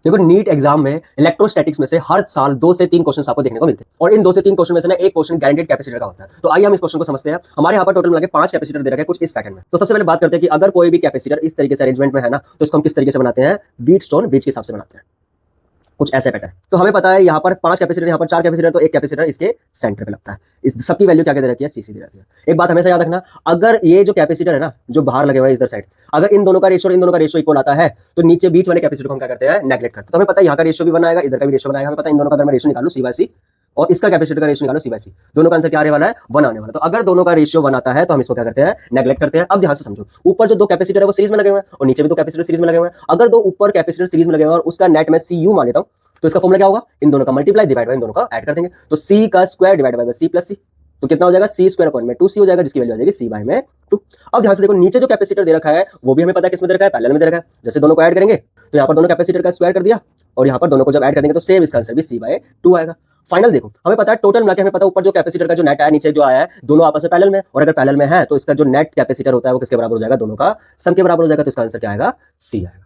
देखो NEET exam में electrostatics में से हर साल 2 से 3 क्वेश्चन आपको देखने को मिलते हैं और इन 2 से 3 क्वेश्चन में से ना एक क्वेश्चन गारंटेड कैपेसिटर का होता है। तो आइए हम इस क्वेश्चन को समझते हैं। हमारे यहाँ पर टोटल मिला के 5 कैपेसिटर दे रखे हैं कुछ इस पैटर्न में। तो सबसे पहले बात करते हैं कि अगर कोई भी कैपेसिटर इस तरीके से अरेंजमेंट में है ना, तो इसको हम किस तरीके से बनाते हैं, व्हीटस्टोन ब्रिज के हिसाब से बनाते हैं, कुछ ऐसे पैटर्न। तो हमें पता है यहाँ पर 5 कैपेसिटर, यहाँ पर 4 कैपेसिटर, तो एक कैपेसिटर इसके सेंटर पे लगता है। इस सबकी वैल्यू क्या दे रखी है, सीसी दे रखी है। एक बात हमेशा याद रखना, अगर ये जो कैपेसिटर है ना, जो बाहर लगे हुए हैं इधर साइड, अगर इन दोनों का रेशियो इन दोनों का रेशियो इक्वल आता है, तो नीचे बीच वाले कैपेसिटर को हम क्या करते हैं, नेगलेक्ट करते हैं। तो हमें पता है यहाँ का रेशियो भी बनाएगा, इधर का भी रेशियो बनाएगा। हमें पता है इन दोनों का अगर मैं रेशियो निकालू C/C और इसका कैपेसिटर का रेशियो निकालो C/C, दोनों का आंसर क्या आने वाला है, 1 आने वाला। तो अगर दोनों का रेशियो 1 आता है तो हम इसको क्या करते हैं, नेगलेक्ट करते हैं। अब ध्यान से समझो, ऊपर जो 2 कैपेसिटर है वो सीरीज में लगे हुए हैं और नीचे भी 2 कैपेसिटर सीरीज में लगे हुए हैं। अगर 2 ऊपर कैपेसिटर सीरीज में लगे हुए हैं और उसका नेट में Cu मान लेता हूं, तो इसका फॉर्मूला क्या होगा, इन दोनों का मल्टीप्लाई डिवाइड बाय इन दोनों का ऐड कर देंगे। तो C का square divide by C plus C, तो कितना हो जाएगा, C स्क्वायर अपॉन में 2C हो जाएगा, जिसकी वैल्यू आ जाएगी C बाय में 2। अब ध्यान से देखो, नीचे जो कैपेसिटर दे रखा है वो भी हमें पता है किसमें दे रखा है, पैरेलल में दे रखा है। जैसे दोनों को ऐड करेंगे तो यहाँ पर दोनों कैपेसिटर का स्क्वायर कर दिया और यहाँ पर दोनों को जब ऐड कर देंगे तो सेम इसका आंसर भी C बाय 2 आएगा। फाइनल देखो, हमें पता है टोटल मिला के हमें पता है ऊपर जो कैपेसिटर का जो नेट है, नीचे जो आया है, दोनों आपस में पैरेलल में, और अगर पैरेलल में है तो इसका जो नेट कैपेसिटर होता है वो किसके बराबर हो जाएगा, दोनों का सम के बराबर हो जाएगा। तो इसका आंसर क्या आएगा, C आएगा।